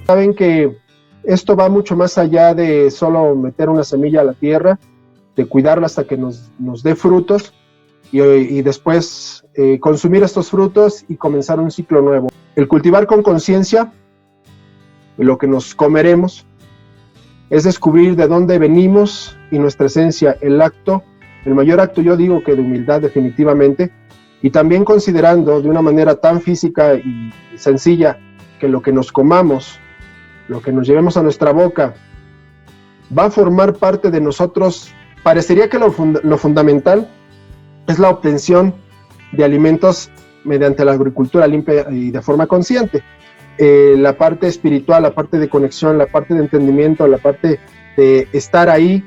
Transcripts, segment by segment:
Saben que esto va mucho más allá de solo meter una semilla a la tierra, de cuidarla hasta que nos dé frutos y después consumir estos frutos y comenzar un ciclo nuevo. El cultivar con conciencia lo que nos comeremos es descubrir de dónde venimos y nuestra esencia, el mayor acto yo digo que de humildad definitivamente, y también considerando de una manera tan física y sencilla que lo que nos comamos, lo que nos llevemos a nuestra boca, va a formar parte de nosotros. Parecería que lo fundamental es la obtención de alimentos mediante la agricultura limpia y de forma consciente. La parte espiritual, la parte de conexión, la parte de entendimiento, la parte de estar ahí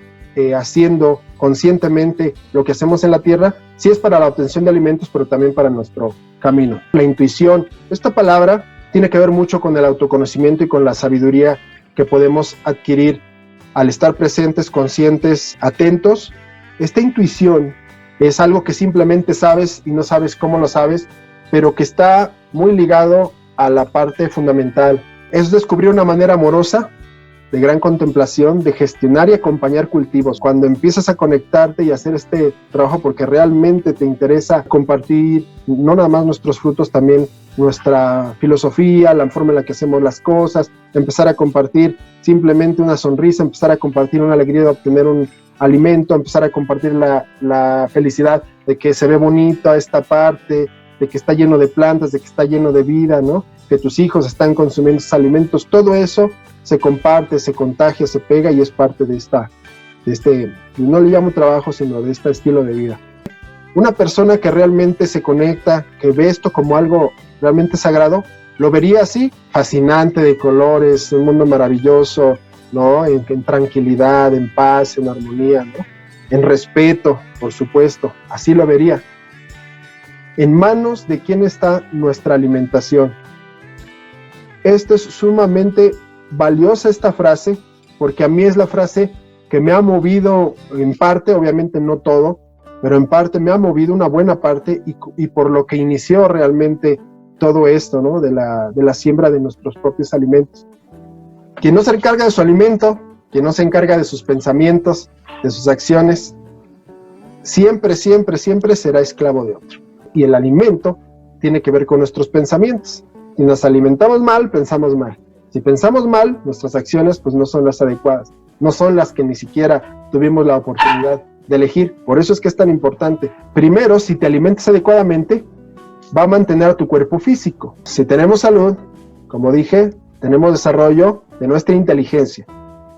haciendo conscientemente lo que hacemos en la tierra, sí es para la obtención de alimentos, pero también para nuestro camino. La intuición, esta palabra tiene que ver mucho con el autoconocimiento y con la sabiduría que podemos adquirir al estar presentes, conscientes, atentos. Esta intuición es algo que simplemente sabes y no sabes cómo lo sabes, pero que está muy ligado a la parte fundamental. Es descubrir una manera amorosa, de gran contemplación, de gestionar y acompañar cultivos. Cuando empiezas a conectarte y hacer este trabajo porque realmente te interesa compartir no nada más nuestros frutos, también nuestra filosofía, la forma en la que hacemos las cosas, empezar a compartir simplemente una sonrisa, empezar a compartir una alegría de obtener un alimento, empezar a compartir la felicidad de que se ve bonita esta parte, de que está lleno de plantas, de que está lleno de vida, ¿no? Que tus hijos están consumiendo esos alimentos, todo eso se comparte, se contagia, se pega y es parte de este, no le llamo trabajo, sino de este estilo de vida. Una persona que realmente se conecta, que ve esto como algo realmente sagrado, lo vería así, fascinante, de colores, un mundo maravilloso, ¿no? En tranquilidad, en paz, en armonía, ¿no? En respeto, por supuesto, así lo vería. ¿En manos de quién está nuestra alimentación? Esto es sumamente valiosa esta frase, porque a mí es la frase que me ha movido en parte, obviamente no todo, pero en parte me ha movido una buena parte y por lo que inició realmente todo esto, ¿no? De la siembra de nuestros propios alimentos. Quien no se encarga de su alimento, quien no se encarga de sus pensamientos, de sus acciones, siempre, siempre, siempre será esclavo de otro. Y el alimento tiene que ver con nuestros pensamientos. Si nos alimentamos mal, pensamos mal. Si pensamos mal, nuestras acciones pues no son las adecuadas, no son las que ni siquiera tuvimos la oportunidad de elegir. Por eso es que es tan importante. Primero, si te alimentas adecuadamente, va a mantener a tu cuerpo físico. Si tenemos salud, como dije, tenemos desarrollo de nuestra inteligencia,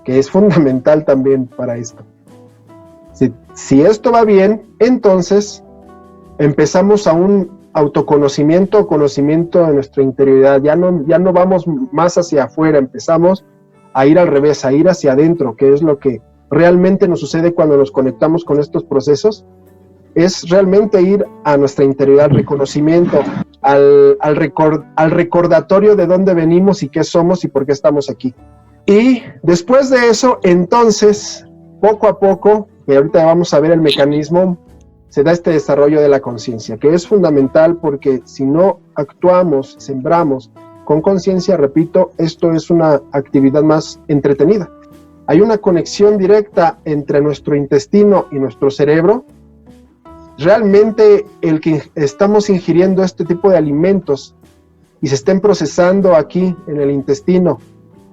que es fundamental también para esto. Si esto va bien, entonces empezamos a un autoconocimiento, conocimiento de nuestra interioridad. Ya no vamos más hacia afuera, empezamos a ir al revés, a ir hacia adentro, que es lo que realmente nos sucede cuando nos conectamos con estos procesos. Es realmente ir a nuestra interioridad, al reconocimiento, al recordatorio de dónde venimos y qué somos y por qué estamos aquí. Y después de eso, entonces, poco a poco, que ahorita vamos a ver el mecanismo, se da este desarrollo de la conciencia, que es fundamental porque si no actuamos, sembramos con conciencia, repito, esto es una actividad más entretenida. Hay una conexión directa entre nuestro intestino y nuestro cerebro. Realmente el que estamos ingiriendo este tipo de alimentos y se estén procesando aquí en el intestino,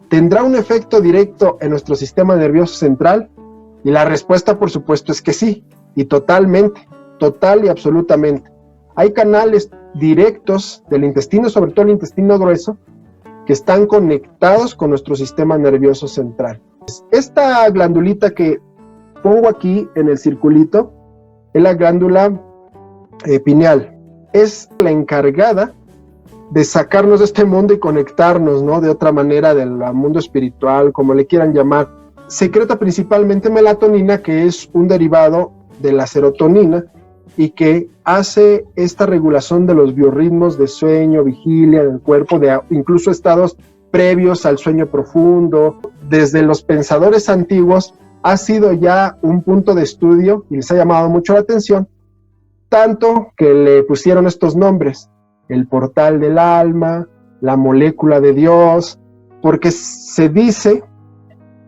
¿tendrá un efecto directo en nuestro sistema nervioso central? Y la respuesta, por supuesto, es que sí, y totalmente, total y absolutamente. Hay canales directos del intestino, sobre todo el intestino grueso, que están conectados con nuestro sistema nervioso central. Esta glandulita que pongo aquí en el circulito es la glándula pineal. Es la encargada de sacarnos de este mundo y conectarnos, ¿no? De otra manera del mundo espiritual, como le quieran llamar. Secreta principalmente melatonina, que es un derivado de la serotonina y que hace esta regulación de los biorritmos de sueño, vigilia del cuerpo, de incluso estados previos al sueño profundo. Desde los pensadores antiguos ha sido ya un punto de estudio y les ha llamado mucho la atención, tanto que le pusieron estos nombres. el portal del alma, la molécula de Dios, porque se dice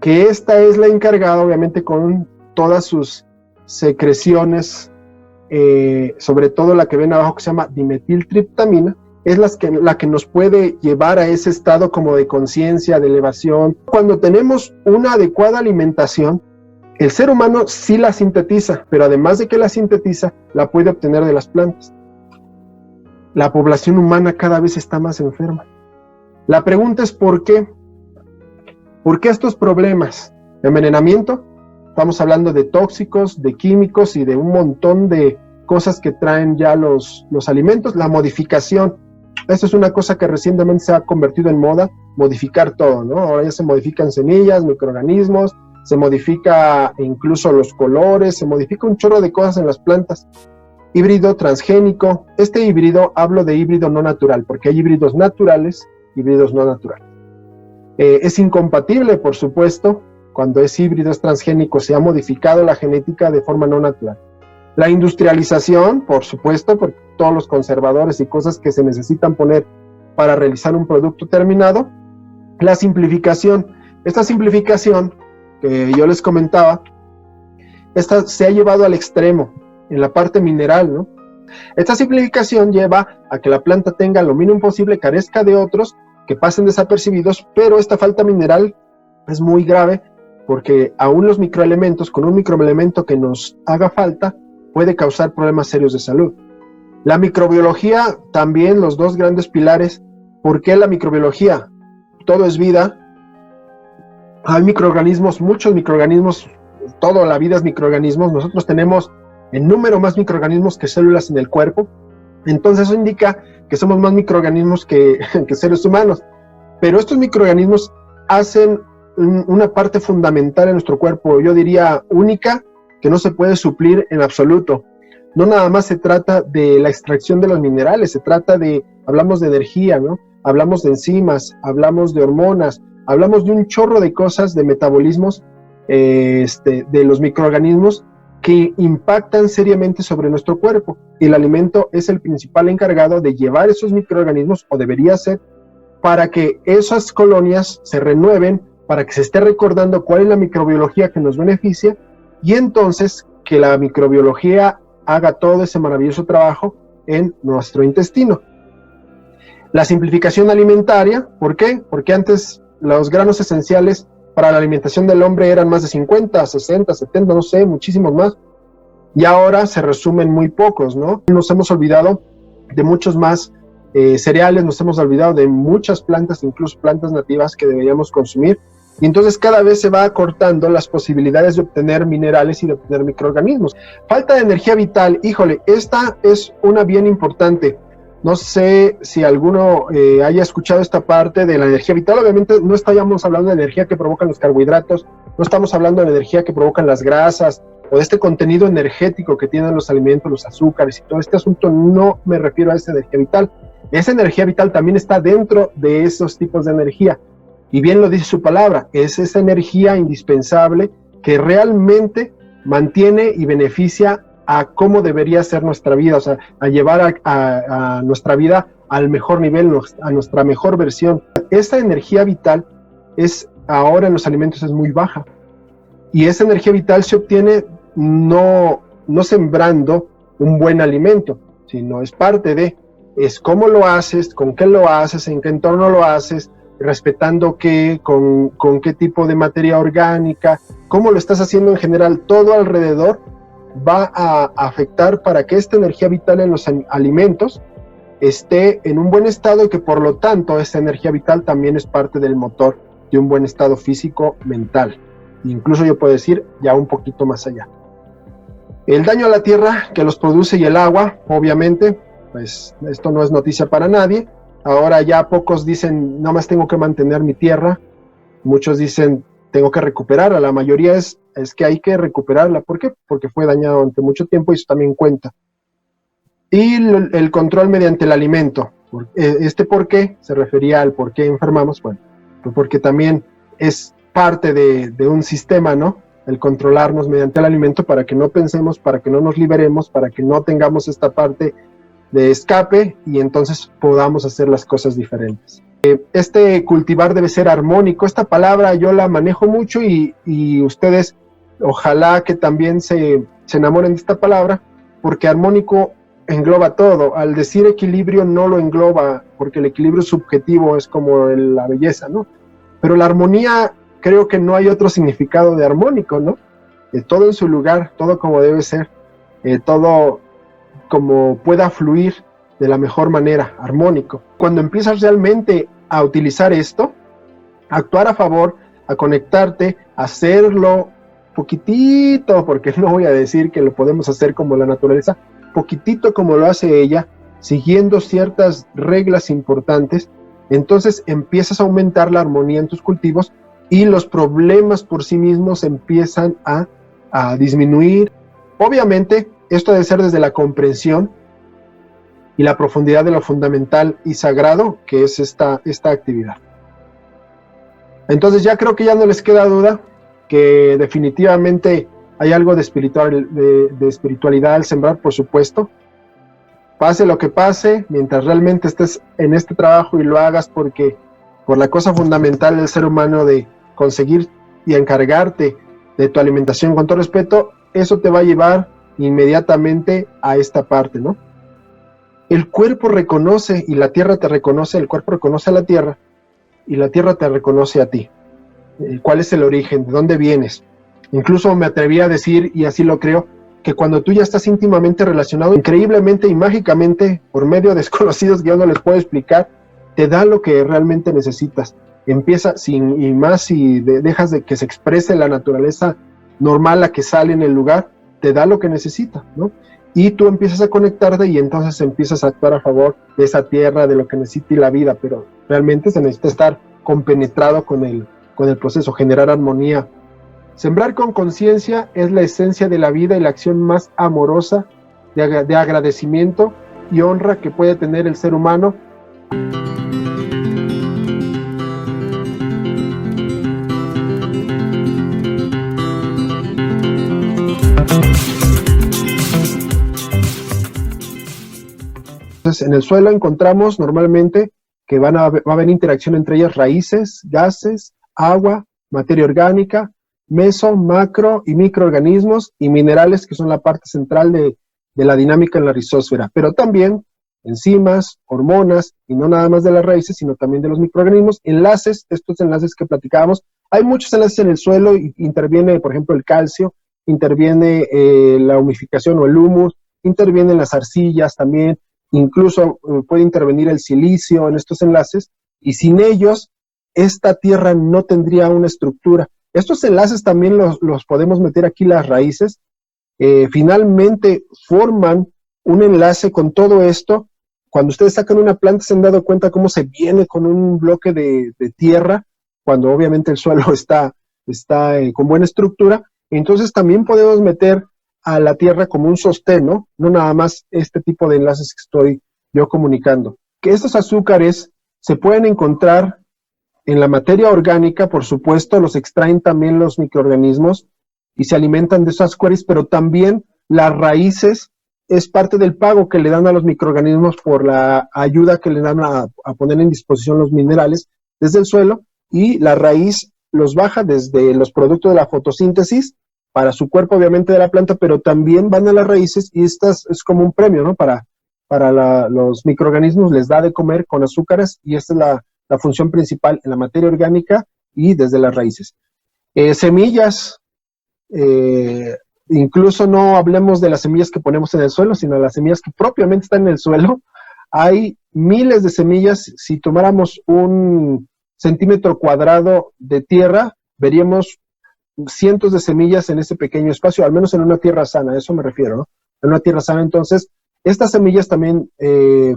que esta es la encargada, obviamente con todas sus secreciones, sobre todo la que ven abajo que se llama dimetiltriptamina, es la que nos puede llevar a ese estado como de conciencia, de elevación. Cuando tenemos una adecuada alimentación, el ser humano sí la sintetiza, pero además de que la sintetiza, la puede obtener de las plantas. La población humana cada vez está más enferma. La pregunta es ¿por qué? ¿Por qué estos problemas de envenenamiento? Estamos hablando de tóxicos, de químicos y de un montón de cosas que traen ya los alimentos. La modificación. Esto es una cosa que recientemente se ha convertido en moda, modificar todo, ¿no? Ahora ya se modifican semillas, microorganismos, se modifica incluso los colores, se modifica un chorro de cosas en las plantas. Híbrido transgénico. Este híbrido, hablo de híbrido no natural, porque hay híbridos naturales, híbridos no naturales. Es incompatible, por supuesto, cuando es híbrido, es transgénico, se ha modificado la genética de forma no natural. La industrialización, por supuesto, por todos los conservadores y cosas que se necesitan poner para realizar un producto terminado. La simplificación. Esta simplificación que yo les comentaba, esta se ha llevado al extremo en la parte mineral, ¿no? Esta simplificación lleva a que la planta tenga lo mínimo posible, carezca de otros que pasen desapercibidos, pero esta falta mineral es muy grave porque aún los microelementos, con un microelemento que nos haga falta, puede causar problemas serios de salud. La microbiología, también los dos grandes pilares. ¿Por qué la microbiología? Todo es vida. Hay microorganismos, muchos microorganismos, toda la vida es microorganismos. Nosotros tenemos en número más microorganismos que células en el cuerpo. Entonces eso indica que somos más microorganismos que seres humanos. Pero estos microorganismos hacen una parte fundamental en nuestro cuerpo, yo diría única, que no se puede suplir en absoluto. No nada más se trata de la extracción de los minerales, se trata de, hablamos de energía, ¿no? Hablamos de enzimas, hablamos de hormonas, hablamos de un chorro de cosas, de metabolismos, de los microorganismos que impactan seriamente sobre nuestro cuerpo. Y el alimento es el principal encargado de llevar esos microorganismos, o debería ser, para que esas colonias se renueven, para que se esté recordando cuál es la microbiología que nos beneficia, y entonces que la microbiología haga todo ese maravilloso trabajo en nuestro intestino. La simplificación alimentaria, ¿por qué? Porque antes los granos esenciales para la alimentación del hombre eran más de 50, 60, 70, no sé, muchísimos más, y ahora se resumen muy pocos, ¿no? Nos hemos olvidado de muchos más cereales, nos hemos olvidado de muchas plantas, incluso plantas nativas que deberíamos consumir, y entonces cada vez se va acortando las posibilidades de obtener minerales y de obtener microorganismos. Falta de energía vital, híjole, esta es una bien importante. No sé si alguno haya escuchado esta parte de la energía vital. Obviamente no estamos hablando de energía que provocan los carbohidratos, no estamos hablando de energía que provocan las grasas, o de este contenido energético que tienen los alimentos, los azúcares y todo este asunto. No me refiero a esa energía vital. Esa energía vital también está dentro de esos tipos de energía. Y bien lo dice su palabra, es esa energía indispensable que realmente mantiene y beneficia a cómo debería ser nuestra vida, o sea, a llevar a nuestra vida al mejor nivel, a nuestra mejor versión. Esa energía vital ahora en los alimentos es muy baja, y esa energía vital se obtiene no sembrando un buen alimento, sino es parte es cómo lo haces, con qué lo haces, en qué entorno lo haces, respetando qué, con qué tipo de materia orgánica, cómo lo estás haciendo en general. Todo alrededor va a afectar para que esta energía vital en los alimentos esté en un buen estado, y que por lo tanto esta energía vital también es parte del motor de un buen estado físico, mental, incluso yo puedo decir ya un poquito más allá. El daño a la tierra que los produce y el agua, obviamente, pues esto no es noticia para nadie. Ahora ya pocos dicen, nada más tengo que mantener mi tierra. Muchos dicen, tengo que recuperarla. La mayoría es que hay que recuperarla. ¿Por qué? Porque fue dañado durante mucho tiempo, y eso también cuenta. Y el control mediante el alimento. ¿Por qué? Se refería al por qué enfermamos. Bueno, porque también es parte de un sistema, ¿no? El controlarnos mediante el alimento, para que no pensemos, para que no nos liberemos, para que no tengamos esta parte de escape y entonces podamos hacer las cosas diferentes. Este cultivar debe ser armónico. Esta palabra yo la manejo mucho y ustedes ojalá que también se enamoren de esta palabra, porque armónico engloba todo. Al decir equilibrio no lo engloba, porque el equilibrio subjetivo es como la belleza, ¿no? Pero la armonía, creo que no hay otro significado de armónico, ¿no? Todo en su lugar, todo como debe ser, todo como pueda fluir de la mejor manera, armónico. Cuando empiezas realmente a utilizar esto, a actuar a favor, a conectarte, a hacerlo poquitito, porque no voy a decir que lo podemos hacer como la naturaleza, poquitito como lo hace ella, siguiendo ciertas reglas importantes, entonces empiezas a aumentar la armonía en tus cultivos y los problemas por sí mismos empiezan a disminuir. Obviamente, esto debe ser desde la comprensión y la profundidad de lo fundamental y sagrado que es esta actividad. Entonces ya creo que ya no les queda duda que definitivamente hay algo de espiritualidad al sembrar, por supuesto. Pase lo que pase, mientras realmente estés en este trabajo y lo hagas por la cosa fundamental del ser humano de conseguir y encargarte de tu alimentación con todo respeto, eso te va a llevar inmediatamente a esta parte, ¿no? El cuerpo reconoce y la tierra te reconoce, el cuerpo reconoce a la tierra y la tierra te reconoce a ti. ¿Cuál es el origen? ¿De dónde vienes? Incluso me atreví a decir, y así lo creo, que cuando tú ya estás íntimamente relacionado, increíblemente y mágicamente, por medio de desconocidos que yo no les puedo explicar, te da lo que realmente necesitas. Empieza, y más si dejas de que se exprese la naturaleza normal, la que sale en el lugar, te da lo que necesita, ¿no? Y tú empiezas a conectarte y entonces empiezas a actuar a favor de esa tierra, de lo que necesita la vida, pero realmente se necesita estar compenetrado con el proceso, generar armonía. Sembrar con conciencia es la esencia de la vida y la acción más amorosa de agradecimiento y honra que puede tener el ser humano. Entonces, en el suelo encontramos normalmente que va a haber interacción entre ellas raíces, gases, agua, materia orgánica, meso, macro y microorganismos y minerales que son la parte central de la dinámica en la rizósfera, pero también enzimas, hormonas y no nada más de las raíces, sino también de los microorganismos, enlaces, estos enlaces que platicábamos. Hay muchos enlaces en el suelo y interviene, por ejemplo, el calcio, interviene la humificación o el humus, intervienen las arcillas también, incluso puede intervenir el silicio en estos enlaces, y sin ellos esta tierra no tendría una estructura. Estos enlaces también los podemos meter aquí, las raíces, finalmente forman un enlace con todo esto. Cuando ustedes sacan una planta, se han dado cuenta cómo se viene con un bloque de tierra, cuando obviamente el suelo está con buena estructura. Entonces también podemos meter a la tierra como un sostén, ¿no? No nada más este tipo de enlaces que estoy yo comunicando. Que estos azúcares se pueden encontrar en la materia orgánica, por supuesto, los extraen también los microorganismos y se alimentan de esos azúcares, pero también las raíces es parte del pago que le dan a los microorganismos por la ayuda que le dan a poner en disposición los minerales desde el suelo, y la raíz los baja desde los productos de la fotosíntesis para su cuerpo, obviamente, de la planta, pero también van a las raíces, y estas es como un premio, ¿no? Para los microorganismos les da de comer con azúcares, y esta es la función principal en la materia orgánica y desde las raíces. Semillas, incluso no hablemos de las semillas que ponemos en el suelo, sino las semillas que propiamente están en el suelo. Hay miles de semillas. Si tomáramos un centímetro cuadrado de tierra, veríamos cientos de semillas en ese pequeño espacio, al menos en una tierra sana, a eso me refiero, ¿no? En una tierra sana. Entonces, estas semillas también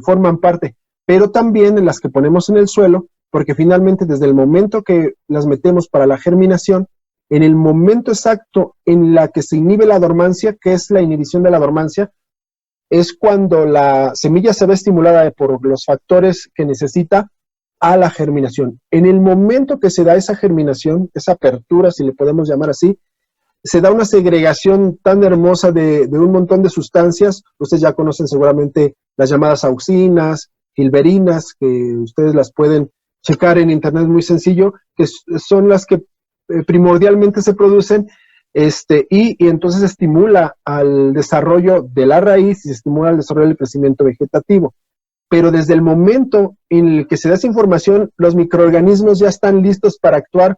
forman parte, pero también en las que ponemos en el suelo, porque finalmente desde el momento que las metemos para la germinación, en el momento exacto en la que se inhibe la dormancia, que es la inhibición de la dormancia, es cuando la semilla se ve estimulada por los factores que necesita a la germinación. En el momento que se da esa germinación, esa apertura, si le podemos llamar así, se da una segregación tan hermosa de un montón de sustancias. Ustedes ya conocen seguramente las llamadas auxinas, hilberinas, que ustedes las pueden checar en internet, muy sencillo, que son las que primordialmente se producen, y entonces estimula al desarrollo de la raíz y se estimula el desarrollo del crecimiento vegetativo. Pero desde el momento en el que se da esa información, los microorganismos ya están listos para actuar,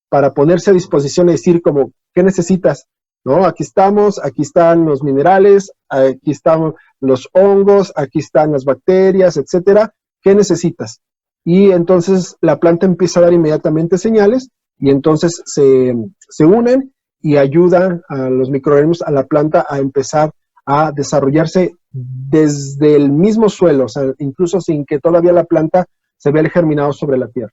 para ponerse a disposición y decir como, ¿qué necesitas? ¿No? Aquí estamos, aquí están los minerales, aquí están los hongos, aquí están las bacterias, etcétera. ¿Qué necesitas? Y entonces la planta empieza a dar inmediatamente señales y entonces se unen y ayudan a los microorganismos, a la planta a empezar a desarrollarse desde el mismo suelo, o sea, incluso sin que todavía la planta se vea el germinado sobre la tierra.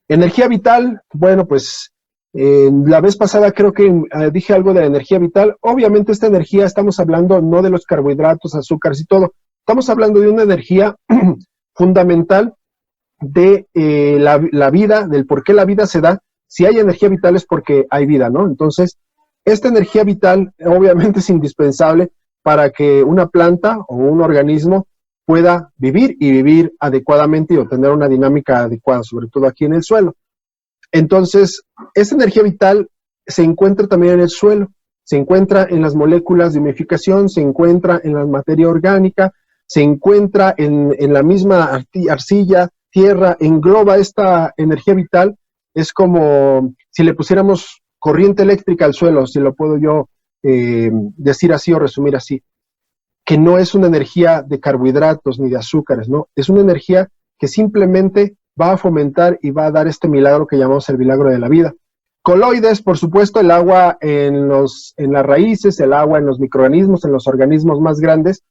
Energía vital, bueno, pues la vez pasada creo que dije algo de la energía vital. Obviamente esta energía, estamos hablando no de los carbohidratos, azúcares y todo, estamos hablando de una energía fundamental de la vida, del por qué la vida se da. Si hay energía vital es porque hay vida, ¿no? Entonces, esta energía vital obviamente es indispensable para que una planta o un organismo pueda vivir y vivir adecuadamente y obtener una dinámica adecuada, sobre todo aquí en el suelo. Entonces, esta energía vital se encuentra también en el suelo, se encuentra en las moléculas de humificación, se encuentra en la materia orgánica, se encuentra en la misma arcilla, tierra, engloba esta energía vital. Es como si le pusiéramos corriente eléctrica al suelo, si lo puedo yo decir así o resumir así, que no es una energía de carbohidratos ni de azúcares, ¿no? Es una energía que simplemente va a fomentar y va a dar este milagro que llamamos el milagro de la vida. Coloides, por supuesto, el agua en las raíces, el agua en los microorganismos, en los organismos más grandes,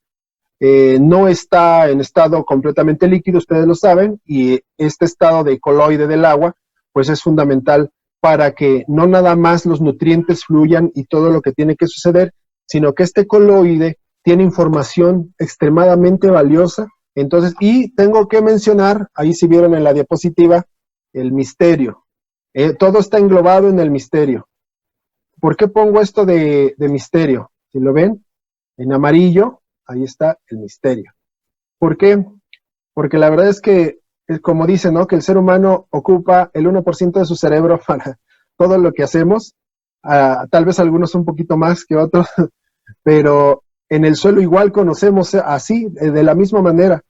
no está en estado completamente líquido, ustedes lo saben, y este estado de coloide del agua, pues es fundamental para que no nada más los nutrientes fluyan y todo lo que tiene que suceder, sino que este coloide tiene información extremadamente valiosa. Entonces, y tengo que mencionar, ahí si vieron en la diapositiva, el misterio. Todo está englobado en el misterio. ¿Por qué pongo esto de misterio? Si lo ven, en amarillo, ahí está el misterio. ¿Por qué? Porque la verdad es que, como dicen, ¿no? Que el ser humano ocupa el 1% de su cerebro para todo lo que hacemos. Tal vez algunos un poquito más que otros, pero en el suelo igual conocemos así, de la misma manera.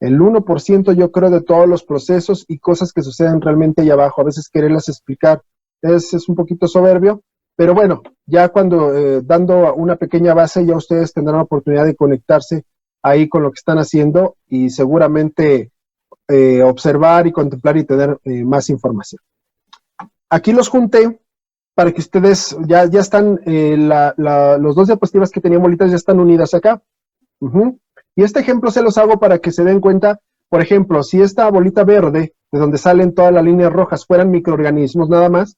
El 1% yo creo de todos los procesos y cosas que suceden realmente ahí abajo. A veces quererlas explicar es un poquito soberbio, pero bueno, ya cuando dando una pequeña base ya ustedes tendrán la oportunidad de conectarse ahí con lo que están haciendo y seguramente observar y contemplar y tener más información. Aquí los junté para que ustedes ya están, los dos diapositivas que tenían bolitas ya están unidas acá. Y este ejemplo se los hago para que se den cuenta, por ejemplo, si esta bolita verde, de donde salen todas las líneas rojas, fueran microorganismos nada más,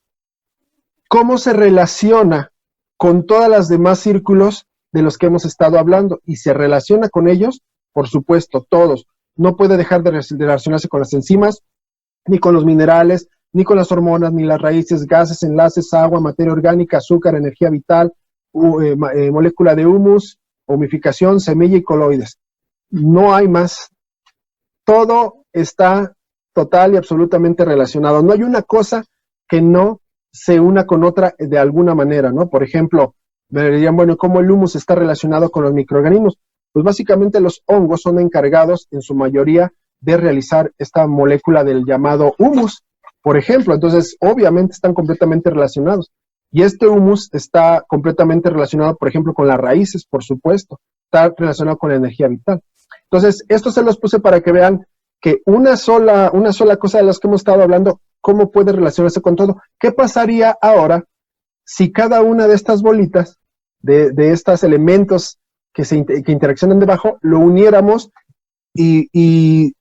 ¿cómo se relaciona con todas las demás círculos de los que hemos estado hablando? Y se relaciona con ellos, por supuesto, todos. No puede dejar de relacionarse con las enzimas, ni con los minerales, ni con las hormonas, ni las raíces, gases, enlaces, agua, materia orgánica, azúcar, energía vital, molécula de humus, humificación, semilla y coloides. No hay más. Todo está total y absolutamente relacionado. No hay una cosa que no se una con otra de alguna manera, ¿no? Por ejemplo, me dirían, bueno, ¿cómo el humus está relacionado con los microorganismos? Pues básicamente los hongos son encargados en su mayoría de realizar esta molécula del llamado humus, por ejemplo. Entonces, obviamente están completamente relacionados. Y este humus está completamente relacionado, por ejemplo, con las raíces, por supuesto. Está relacionado con la energía vital. Entonces, esto se los puse para que vean que una sola cosa de las que hemos estado hablando, cómo puede relacionarse con todo. ¿Qué pasaría ahora si cada una de estas bolitas, de estos elementos que interaccionan debajo, lo uniéramos y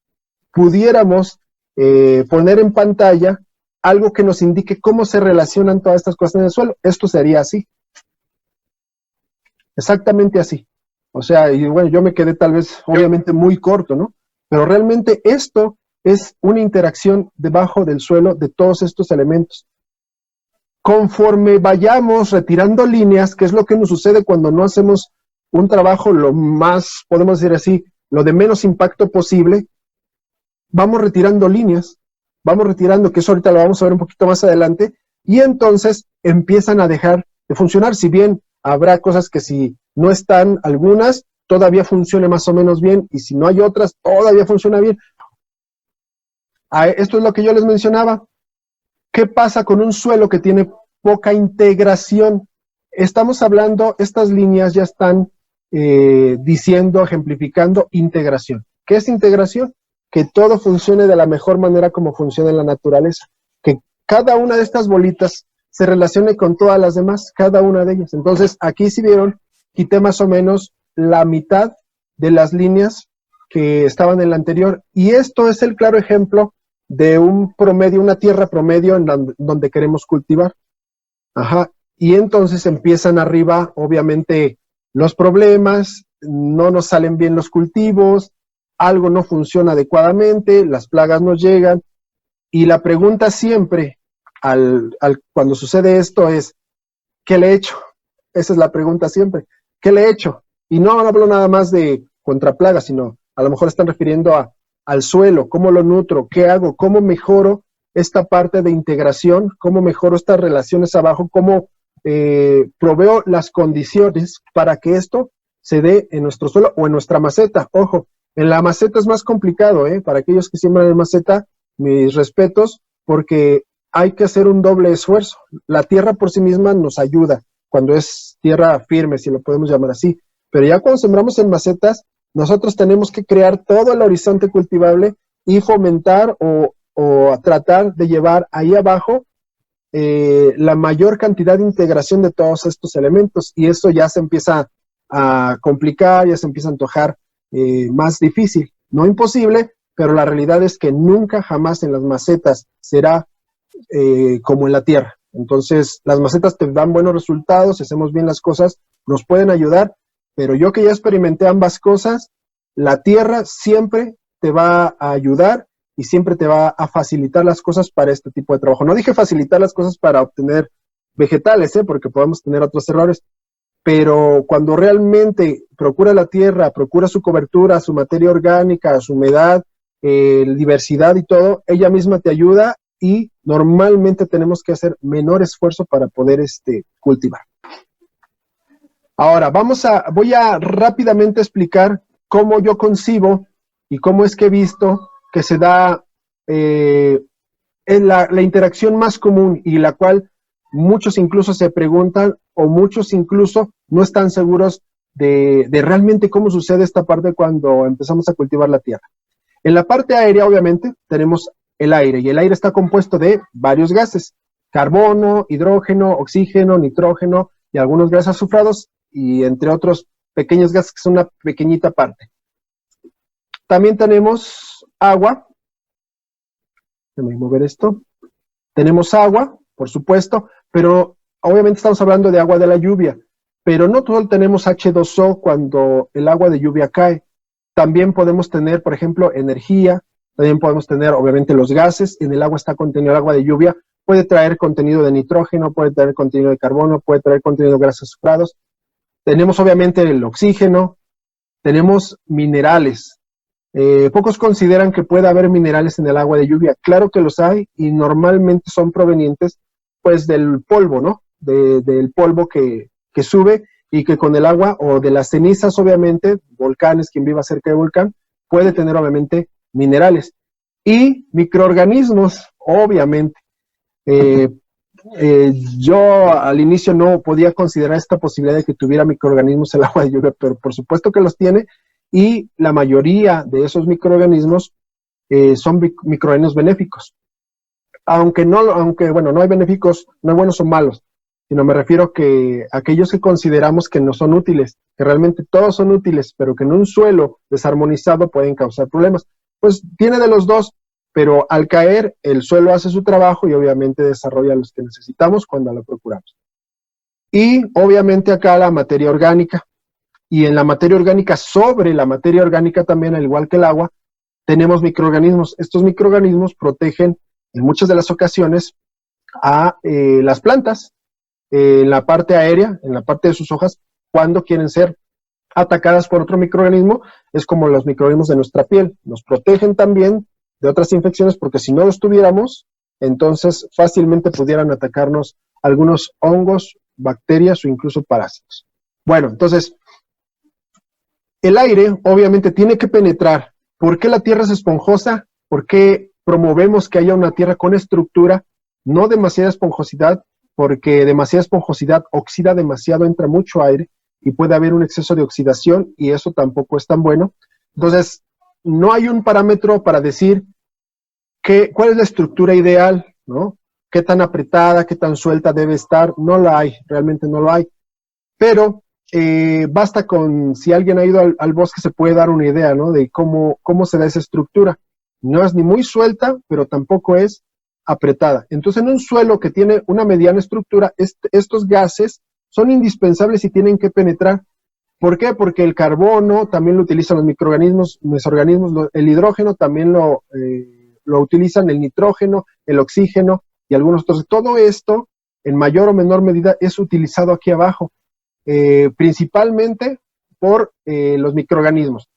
pudiéramos poner en pantalla algo que nos indique cómo se relacionan todas estas cosas en el suelo? Esto sería así. Exactamente así. O sea, y bueno, yo me quedé tal vez, obviamente, muy corto, ¿no? Pero realmente esto es una interacción debajo del suelo de todos estos elementos. Conforme vayamos retirando líneas, que es lo que nos sucede cuando no hacemos un trabajo lo más, podemos decir así, lo de menos impacto posible, vamos retirando líneas, vamos retirando, que eso ahorita lo vamos a ver un poquito más adelante, y entonces empiezan a dejar de funcionar, si bien habrá cosas que si no están algunas, todavía funcione más o menos bien, y si no hay otras, todavía funciona bien. Esto es lo que yo les mencionaba. ¿Qué pasa con un suelo que tiene poca integración? Estamos hablando, estas líneas ya están diciendo, ejemplificando integración. ¿Qué es integración? Que todo funcione de la mejor manera como funciona en la naturaleza. Que cada una de estas bolitas se relacione con todas las demás, cada una de ellas. Entonces, aquí si vieron, quité más o menos la mitad de las líneas que estaban en la anterior. Y esto es el claro ejemplo de un promedio, una tierra promedio en donde queremos cultivar. Ajá. Y entonces empiezan arriba, obviamente, los problemas, no nos salen bien los cultivos, algo no funciona adecuadamente, las plagas nos llegan, y la pregunta siempre cuando sucede esto es, ¿qué le he hecho? Esa es la pregunta siempre, ¿qué le he hecho? Y no hablo nada más de contra plagas, sino a lo mejor están refiriendo al suelo, cómo lo nutro, qué hago, cómo mejoro esta parte de integración, cómo mejoro estas relaciones abajo, cómo proveo las condiciones para que esto se dé en nuestro suelo o en nuestra maceta. Ojo, en la maceta es más complicado, para aquellos que siembran en maceta, mis respetos, porque hay que hacer un doble esfuerzo. La tierra por sí misma nos ayuda, cuando es tierra firme, si lo podemos llamar así, pero ya cuando sembramos en macetas, nosotros tenemos que crear todo el horizonte cultivable y fomentar o tratar de llevar ahí abajo la mayor cantidad de integración de todos estos elementos, y eso ya se empieza a complicar, ya se empieza a antojar más difícil, no imposible, pero la realidad es que nunca jamás en las macetas será como en la tierra. Entonces las macetas te dan buenos resultados, si hacemos bien las cosas, nos pueden ayudar, pero yo que ya experimenté ambas cosas, la tierra siempre te va a ayudar y siempre te va a facilitar las cosas para este tipo de trabajo. No dije facilitar las cosas para obtener vegetales, porque podemos tener otros errores, pero cuando realmente procura la tierra, procura su cobertura, su materia orgánica, su humedad, diversidad y todo, ella misma te ayuda y normalmente tenemos que hacer menor esfuerzo para poder cultivar. Ahora, voy a rápidamente explicar cómo yo concibo y cómo es que he visto que se da la interacción más común y la cual muchos incluso se preguntan o muchos incluso no están seguros de realmente cómo sucede esta parte cuando empezamos a cultivar la tierra. En la parte aérea, obviamente, tenemos el aire, y el aire está compuesto de varios gases: carbono, hidrógeno, oxígeno, nitrógeno y algunos gases azufrados, y entre otros pequeños gases que son una pequeñita parte. También tenemos agua. Déjame mover esto. Tenemos agua, por supuesto, pero obviamente estamos hablando de agua de la lluvia, pero no todo tenemos H2O cuando el agua de lluvia cae. También podemos tener, por ejemplo, energía, también podemos tener, obviamente, los gases. En el agua está contenido el agua de lluvia, puede traer contenido de nitrógeno, puede traer contenido de carbono, puede traer contenido de gases azufrados. Tenemos, obviamente, el oxígeno, tenemos minerales. Pocos consideran que puede haber minerales en el agua de lluvia. Claro que los hay, y normalmente son provenientes, pues, del polvo, ¿no? Del polvo que sube, y que con el agua o de las cenizas, obviamente, volcanes, quien viva cerca de volcán, puede tener obviamente minerales. Y microorganismos, obviamente. Yo al inicio no podía considerar esta posibilidad de que tuviera microorganismos el agua de lluvia, pero por supuesto que los tiene, y la mayoría de esos microorganismos son microorganismos benéficos. Aunque bueno, no hay benéficos, no hay buenos o malos, sino me refiero que aquellos que consideramos que no son útiles, que realmente todos son útiles, pero que en un suelo desarmonizado pueden causar problemas. Pues tiene de los dos, pero al caer el suelo hace su trabajo y obviamente desarrolla los que necesitamos cuando lo procuramos. Y obviamente acá la materia orgánica, y en la materia orgánica, sobre la materia orgánica también, al igual que el agua, tenemos microorganismos. Estos microorganismos protegen en muchas de las ocasiones a las plantas, en la parte aérea, en la parte de sus hojas, cuando quieren ser atacadas por otro microorganismo, es como los microorganismos de nuestra piel, nos protegen también de otras infecciones, porque si no los tuviéramos, entonces fácilmente pudieran atacarnos algunos hongos, bacterias o incluso parásitos. Bueno, entonces, el aire obviamente tiene que penetrar. ¿Por qué la Tierra es esponjosa? ¿Por qué promovemos que haya una Tierra con estructura? No demasiada esponjosidad, porque demasiada esponjosidad oxida demasiado, entra mucho aire y puede haber un exceso de oxidación y eso tampoco es tan bueno. Entonces, no hay un parámetro para decir cuál es la estructura ideal, ¿no? Qué tan apretada, qué tan suelta debe estar. No la hay, realmente no lo hay. Pero basta con, si alguien ha ido al bosque, se puede dar una idea, ¿no? De cómo se da esa estructura. No es ni muy suelta, pero tampoco es apretada. Entonces, en un suelo que tiene una mediana estructura, estos gases son indispensables y tienen que penetrar. ¿Por qué? Porque el carbono también lo utilizan los microorganismos, el hidrógeno también lo utilizan, el nitrógeno, el oxígeno y algunos otros. Todo esto, en mayor o menor medida, es utilizado aquí abajo, principalmente por los microorganismos.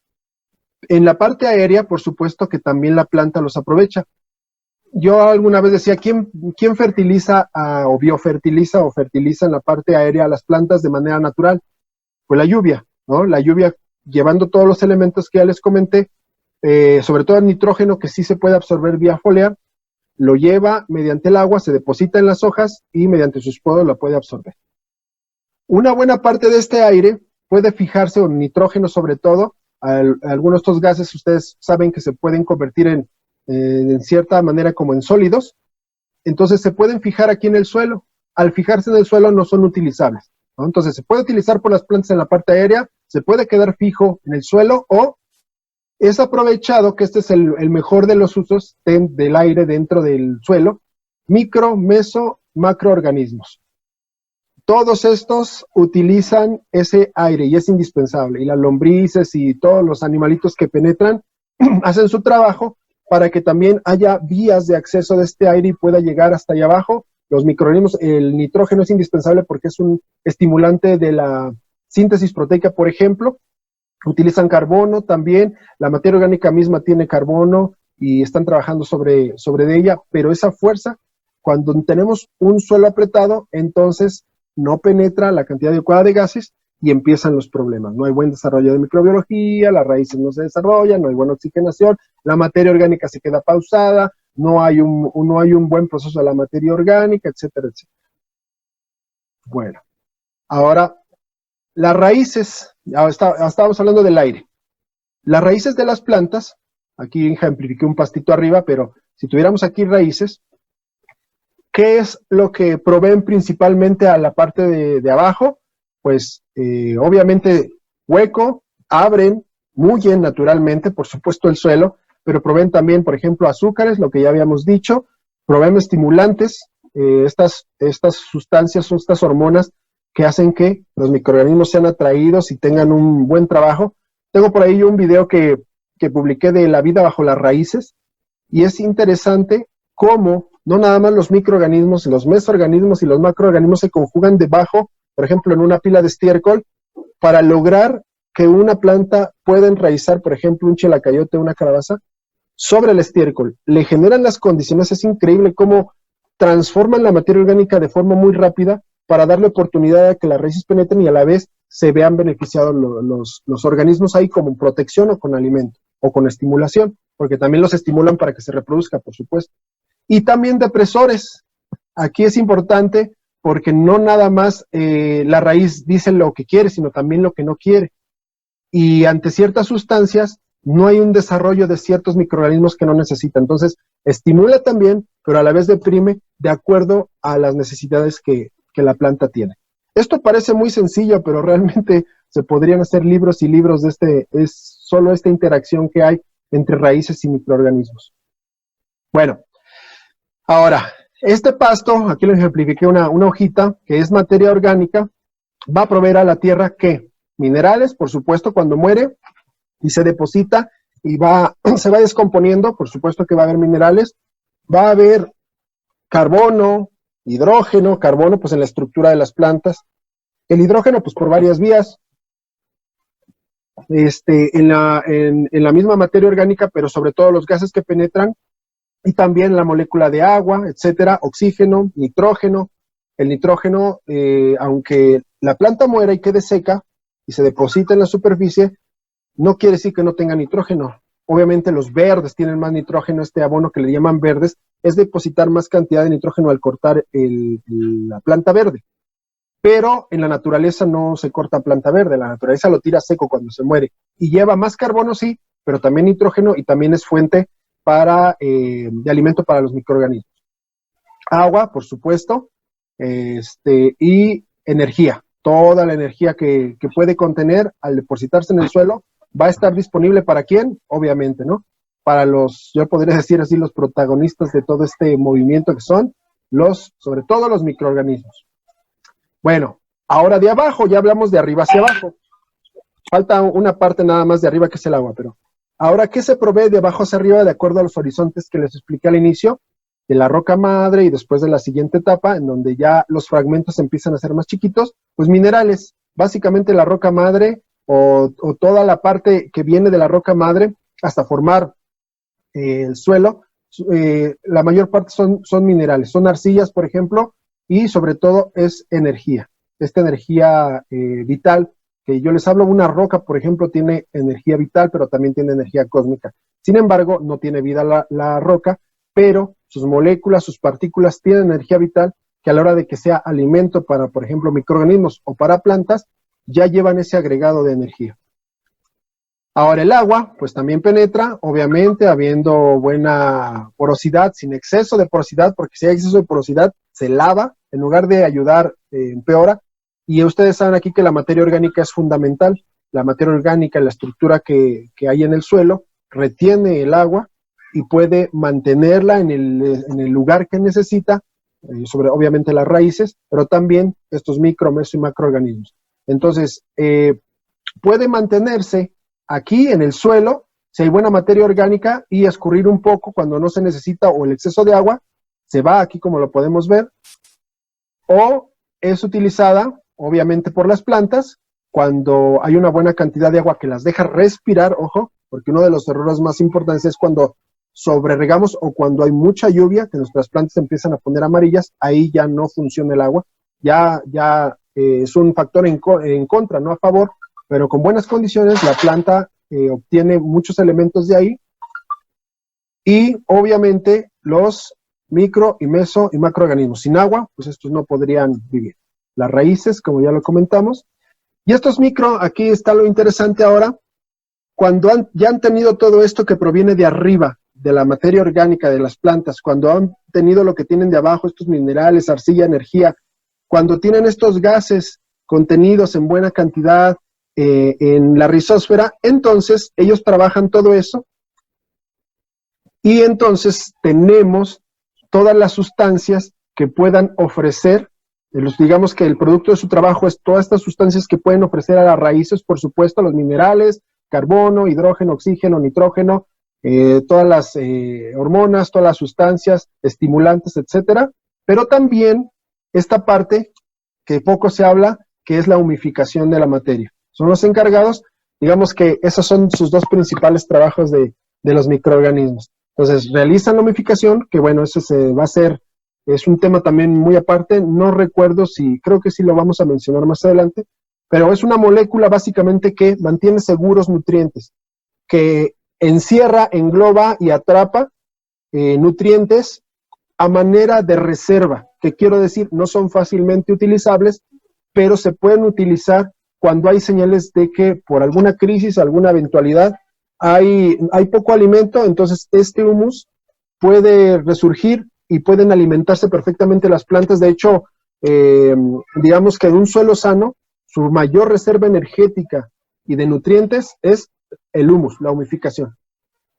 En la parte aérea, por supuesto que también la planta los aprovecha. Yo alguna vez decía, ¿quién fertiliza o biofertiliza o fertiliza en la parte aérea a las plantas de manera natural? Pues la lluvia, ¿no? La lluvia llevando todos los elementos que ya les comenté, sobre todo el nitrógeno que sí se puede absorber vía foliar, lo lleva mediante el agua, se deposita en las hojas y mediante sus poros la puede absorber. Una buena parte de este aire puede fijarse, o nitrógeno sobre todo, algunos de estos gases ustedes saben que se pueden convertir en cierta manera como en sólidos, entonces se pueden fijar aquí en el suelo. Al fijarse en el suelo no son utilizables, ¿no? Entonces se puede utilizar por las plantas en la parte aérea, se puede quedar fijo en el suelo o es aprovechado, que este es el mejor de los usos del aire dentro del suelo, micro, meso, macroorganismos. Todos estos utilizan ese aire y es indispensable. Y las lombrices y todos los animalitos que penetran hacen su trabajo para que también haya vías de acceso de este aire y pueda llegar hasta allá abajo. Los microorganismos, el nitrógeno es indispensable porque es un estimulante de la síntesis proteica, por ejemplo. Utilizan carbono también, la materia orgánica misma tiene carbono y están trabajando sobre ella, pero esa fuerza, cuando tenemos un suelo apretado, entonces no penetra la cantidad adecuada de gases y empiezan los problemas. No hay buen desarrollo de microbiología, las raíces no se desarrollan, no hay buena oxigenación, la materia orgánica se queda pausada, no hay un buen proceso de la materia orgánica, etcétera, etcétera. Bueno, ahora las raíces, estábamos hablando del aire. Las raíces de las plantas, aquí ejemplifiqué un pastito arriba, pero si tuviéramos aquí raíces, ¿qué es lo que proveen principalmente a la parte de abajo? Pues obviamente hueco, abren, mullen naturalmente, por supuesto el suelo, pero proveen también, por ejemplo, azúcares, lo que ya habíamos dicho, proveen estimulantes, estas sustancias son estas hormonas que hacen que los microorganismos sean atraídos y tengan un buen trabajo. Tengo por ahí un video que publiqué de la vida bajo las raíces, y es interesante cómo no nada más los microorganismos, los mesoorganismos y los macroorganismos se conjugan debajo, por ejemplo, en una pila de estiércol, para lograr que una planta pueda enraizar, por ejemplo, un chilacayote, una calabaza, sobre el estiércol. Le generan las condiciones, es increíble cómo transforman la materia orgánica de forma muy rápida para darle oportunidad a que las raíces penetren y a la vez se vean beneficiados los organismos ahí como protección o con alimento o con estimulación, porque también los estimulan para que se reproduzca, por supuesto. Y también depresores. Aquí es importante porque no nada más la raíz dice lo que quiere, sino también lo que no quiere. Y ante ciertas sustancias no hay un desarrollo de ciertos microorganismos que no necesita. Entonces, estimula también, pero a la vez deprime de acuerdo a las necesidades que la planta tiene. Esto parece muy sencillo, pero realmente se podrían hacer libros y libros de es solo esta interacción que hay entre raíces y microorganismos. Bueno, ahora, este pasto, aquí lo ejemplifiqué una hojita, que es materia orgánica, va a proveer a la tierra, ¿qué? Minerales, por supuesto, cuando muere y se deposita y se va descomponiendo, por supuesto que va a haber minerales, va a haber carbono, hidrógeno, carbono pues en la estructura de las plantas, el hidrógeno pues por varias vías, en la misma materia orgánica, pero sobre todo los gases que penetran, y también la molécula de agua, etcétera, oxígeno, nitrógeno. El nitrógeno, aunque la planta muera y quede seca y se deposita en la superficie, no quiere decir que no tenga nitrógeno. Obviamente los verdes tienen más nitrógeno, este abono que le llaman verdes, es depositar más cantidad de nitrógeno al cortar la planta verde. Pero en la naturaleza no se corta planta verde, la naturaleza lo tira seco cuando se muere. Y lleva más carbono, sí, pero también nitrógeno, y también es fuente de alimento para los microorganismos. Agua, por supuesto, y energía. Toda la energía que puede contener al depositarse en el suelo va a estar disponible para quién, obviamente, ¿no? Para yo podría decir así, los protagonistas de todo este movimiento que son sobre todo los microorganismos. Bueno, ahora de abajo, ya hablamos de arriba hacia abajo. Falta una parte nada más de arriba que es el agua, pero ahora, ¿qué se provee de abajo hacia arriba de acuerdo a los horizontes que les expliqué al inicio? De la roca madre y después de la siguiente etapa, en donde ya los fragmentos empiezan a ser más chiquitos, pues minerales, básicamente la roca madre o toda la parte que viene de la roca madre hasta formar el suelo, la mayor parte son minerales, son arcillas, por ejemplo, y sobre todo es energía, esta energía vital, que yo les hablo, una roca, por ejemplo, tiene energía vital, pero también tiene energía cósmica. Sin embargo, no tiene vida la roca, pero sus moléculas, sus partículas tienen energía vital que a la hora de que sea alimento para, por ejemplo, microorganismos o para plantas, ya llevan ese agregado de energía. Ahora el agua, pues también penetra, obviamente, habiendo buena porosidad, sin exceso de porosidad, porque si hay exceso de porosidad, se lava, en lugar de ayudar, empeora. Y ustedes saben aquí que la materia orgánica es fundamental. La materia orgánica, la estructura que hay en el suelo, retiene el agua y puede mantenerla en el lugar que necesita, sobre obviamente las raíces, pero también estos micro, meso y macroorganismos. Entonces, puede mantenerse aquí en el suelo, si hay buena materia orgánica, y escurrir un poco cuando no se necesita o el exceso de agua, se va aquí como lo podemos ver, o es utilizada obviamente por las plantas cuando hay una buena cantidad de agua que las deja respirar, ojo, porque uno de los errores más importantes es cuando sobreregamos o cuando hay mucha lluvia, que nuestras plantas empiezan a poner amarillas, ahí ya no funciona el agua, ya es un factor en contra, no a favor, pero con buenas condiciones la planta obtiene muchos elementos de ahí, y obviamente los micro y meso y macroorganismos. Sin agua, pues estos no podrían vivir. Las raíces, como ya lo comentamos, y estos micro, aquí está lo interesante ahora, cuando ya han tenido todo esto que proviene de arriba, de la materia orgánica de las plantas, cuando han tenido lo que tienen de abajo, estos minerales, arcilla, energía, cuando tienen estos gases contenidos en buena cantidad en la rizósfera, entonces ellos trabajan todo eso y entonces tenemos todas las sustancias que puedan ofrecer, digamos que el producto de su trabajo es todas estas sustancias que pueden ofrecer a las raíces, por supuesto, los minerales, carbono, hidrógeno, oxígeno, nitrógeno, todas las hormonas, todas las sustancias, estimulantes, etcétera, pero también esta parte que poco se habla, que es la humificación de la materia. Son los encargados, digamos que esos son sus dos principales trabajos de los microorganismos. Entonces, realizan la humificación, que bueno, eso se va a hacer, es un tema también muy aparte, no recuerdo creo que sí lo vamos a mencionar más adelante, pero es una molécula básicamente que mantiene seguros nutrientes, que encierra, engloba y atrapa nutrientes a manera de reserva, que quiero decir, no son fácilmente utilizables, pero se pueden utilizar cuando hay señales de que por alguna crisis, alguna eventualidad, hay poco alimento, entonces este humus puede resurgir y pueden alimentarse perfectamente las plantas. De hecho, digamos que en un suelo sano, su mayor reserva energética y de nutrientes es el humus, la humificación.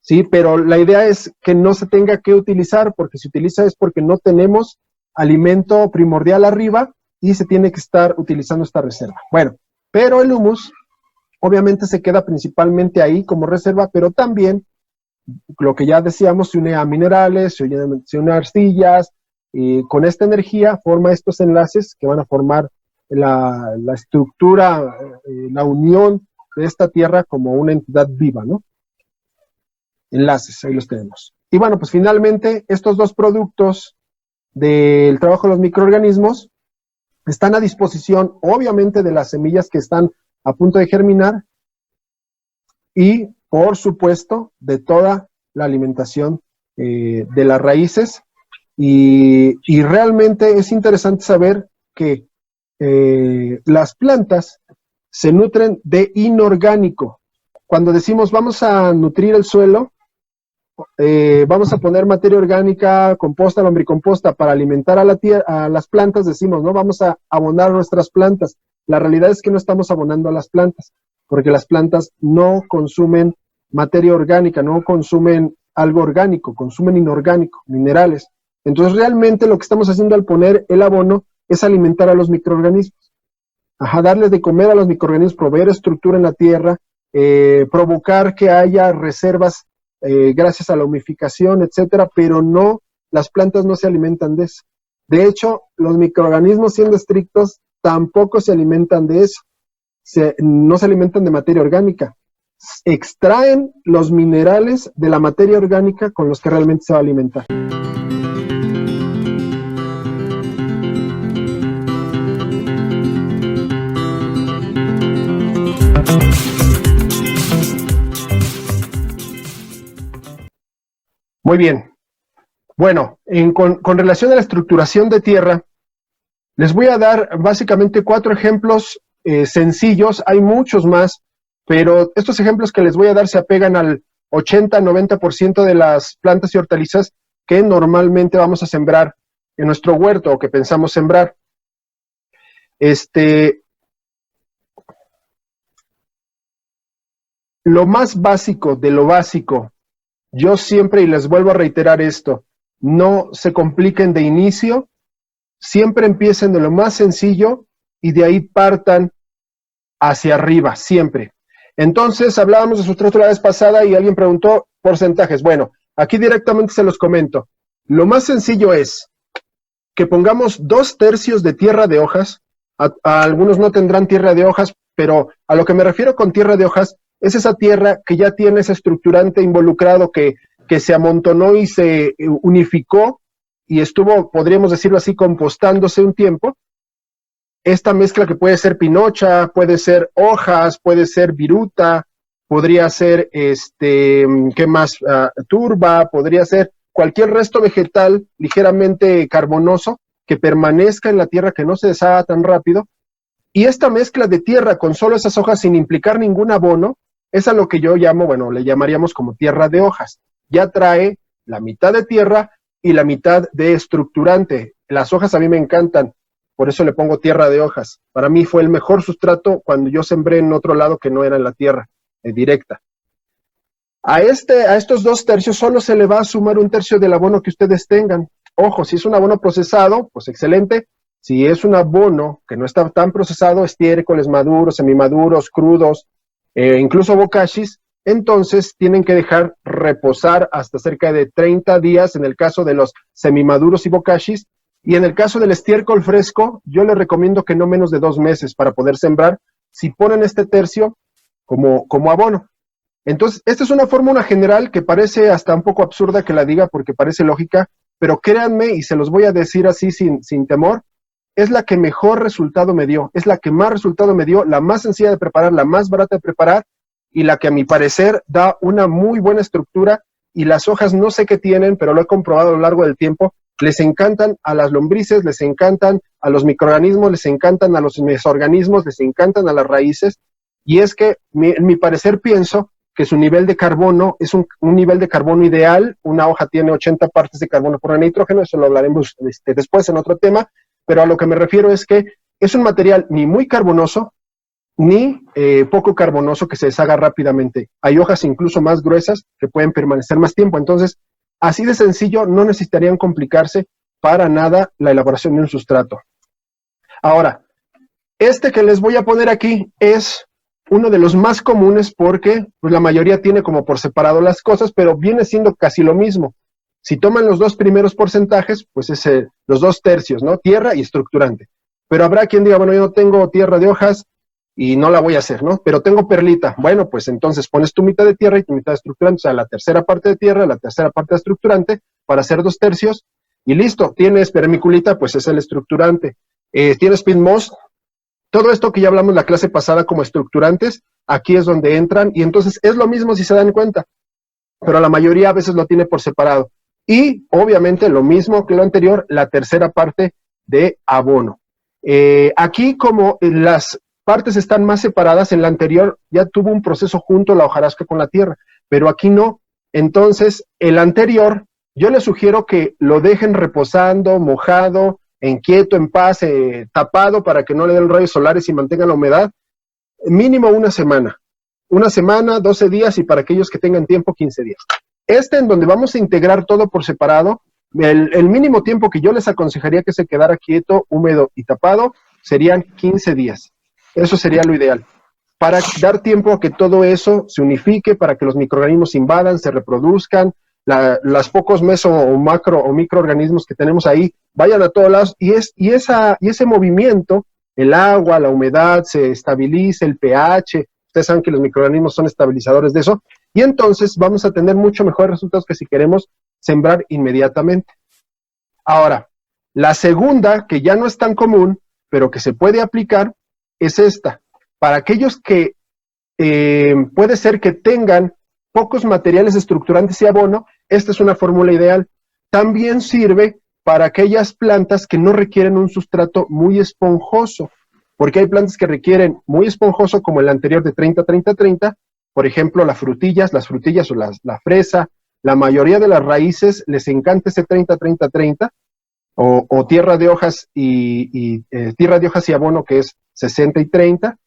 Sí, pero la idea es que no se tenga que utilizar, porque si utiliza es porque no tenemos alimento primordial arriba y se tiene que estar utilizando esta reserva. Bueno, pero el humus obviamente se queda principalmente ahí como reserva, pero también, lo que ya decíamos, se une a minerales, se une a arcillas, y con esta energía forma estos enlaces que van a formar la estructura, la unión de esta tierra como una entidad viva, ¿no? Enlaces, ahí los tenemos. Y bueno, pues finalmente estos dos productos del trabajo de los microorganismos están a disposición, obviamente, de las semillas que están a punto de germinar y, por supuesto, de toda la alimentación de las raíces. Y realmente es interesante saber que las plantas se nutren de inorgánico. Cuando decimos vamos a nutrir el suelo, vamos a poner materia orgánica, composta, lombricomposta para alimentar a la tierra, a las plantas, decimos, ¿no? Vamos a abonar nuestras plantas. La realidad es que no estamos abonando a las plantas, porque las plantas no consumen materia orgánica, no consumen algo orgánico, consumen inorgánico, minerales. Entonces realmente lo que estamos haciendo al poner el abono es alimentar a los microorganismos. Ajá, darles de comer a los microorganismos, proveer estructura en la tierra, provocar que haya reservas gracias a la humificación, etcétera, pero no, las plantas no se alimentan de eso. De hecho, los microorganismos, siendo estrictos, tampoco se alimentan de eso. No se alimentan de materia orgánica. Extraen los minerales de la materia orgánica con los que realmente se va a alimentar. Muy bien. Bueno, con relación a la estructuración de tierra, les voy a dar básicamente 4 ejemplos sencillos. Hay muchos más, pero estos ejemplos que les voy a dar se apegan al 80-90% de las plantas y hortalizas que normalmente vamos a sembrar en nuestro huerto o que pensamos sembrar. Lo más básico de lo básico, yo siempre, y les vuelvo a reiterar esto, no se compliquen de inicio, siempre empiecen de lo más sencillo y de ahí partan hacia arriba, siempre. Entonces, hablábamos de sustrato la vez pasada y alguien preguntó porcentajes. Bueno, aquí directamente se los comento. Lo más sencillo es que pongamos 2/3 de tierra de hojas. A algunos no tendrán tierra de hojas, pero a lo que me refiero con tierra de hojas es esa tierra que ya tiene ese estructurante involucrado que se amontonó y se unificó y estuvo, podríamos decirlo así, compostándose un tiempo. Esta mezcla que puede ser pinocha, puede ser hojas, puede ser viruta, podría ser, ¿qué más? Turba, podría ser cualquier resto vegetal ligeramente carbonoso que permanezca en la tierra, que no se deshaga tan rápido. Y esta mezcla de tierra con solo esas hojas sin implicar ningún abono, es a lo que yo llamo, bueno, le llamaríamos como tierra de hojas. Ya trae la mitad de tierra y la mitad de estructurante. Las hojas a mí me encantan, por eso le pongo tierra de hojas. Para mí fue el mejor sustrato cuando yo sembré en otro lado que no era en la tierra directa. A estos 2/3 solo se le va a sumar 1/3 del abono que ustedes tengan. Ojo, si es un abono procesado, pues excelente. Si es un abono que no está tan procesado, estiércoles maduros, semimaduros, crudos, incluso bokashis, entonces tienen que dejar reposar hasta cerca de 30 días en el caso de los semimaduros y bokashis, y en el caso del estiércol fresco, yo les recomiendo que no menos de 2 meses para poder sembrar, si ponen este tercio como abono. Entonces, esta es una fórmula general que parece hasta un poco absurda que la diga porque parece lógica, pero créanme, y se los voy a decir así sin temor, es la que mejor resultado me dio, es la que más resultado me dio, la más sencilla de preparar, la más barata de preparar, y la que a mi parecer da una muy buena estructura, y las hojas no sé qué tienen, pero lo he comprobado a lo largo del tiempo, les encantan a las lombrices, les encantan a los microorganismos, les encantan a los mesoorganismos, les encantan a las raíces, y es que en mi parecer pienso que su nivel de carbono es un nivel de carbono ideal. Una hoja tiene 80 partes de carbono por nitrógeno, eso lo hablaremos después en otro tema, pero a lo que me refiero es que es un material ni muy carbonoso, ni poco carbonoso que se deshaga rápidamente. Hay hojas incluso más gruesas que pueden permanecer más tiempo, entonces así de sencillo no necesitarían complicarse para nada la elaboración de un sustrato. Ahora, este que les voy a poner aquí es uno de los más comunes porque pues, la mayoría tiene como por separado las cosas, pero viene siendo casi lo mismo. Si toman los 2 primeros porcentajes, pues es los 2/3, ¿no? Tierra y estructurante. Pero habrá quien diga, bueno, yo no tengo tierra de hojas, y no la voy a hacer, ¿no? Pero tengo perlita. Bueno, pues entonces pones tu mitad de tierra y tu mitad de estructurante, o sea, la tercera parte de tierra, la tercera parte de estructurante, para hacer 2/3, y listo. Tienes vermiculita, pues es el estructurante. Tienes peat moss, todo esto que ya hablamos la clase pasada como estructurantes, aquí es donde entran, y entonces es lo mismo si se dan cuenta, pero la mayoría a veces lo tiene por separado. Y obviamente lo mismo que lo anterior, la tercera parte de abono. Aquí como las partes están más separadas, en la anterior ya tuvo un proceso junto la hojarasca con la tierra, pero aquí no. Entonces, el anterior, yo les sugiero que lo dejen reposando, mojado, en quieto, en paz, tapado para que no le den rayos solares y mantengan la humedad, mínimo una semana, 12 días, y para aquellos que tengan tiempo, 15 días. En donde vamos a integrar todo por separado, el mínimo tiempo que yo les aconsejaría que se quedara quieto, húmedo y tapado, serían 15 días. Eso sería lo ideal, para dar tiempo a que todo eso se unifique, para que los microorganismos se invadan, se reproduzcan, las pocos meso o macro o microorganismos que tenemos ahí vayan a todos lados, y ese movimiento, el agua, la humedad, se estabilice, el pH, ustedes saben que los microorganismos son estabilizadores de eso, y entonces vamos a tener mucho mejores resultados que si queremos sembrar inmediatamente. Ahora, la segunda, que ya no es tan común, pero que se puede aplicar, es esta. Para aquellos que puede ser que tengan pocos materiales estructurantes y abono, esta es una fórmula ideal. También sirve para aquellas plantas que no requieren un sustrato muy esponjoso, porque hay plantas que requieren muy esponjoso, como el anterior de 30-30-30, por ejemplo, las frutillas o la fresa, la mayoría de las raíces les encanta ese 30-30-30, o tierra de hojas tierra de hojas y abono, que es 60 y 30,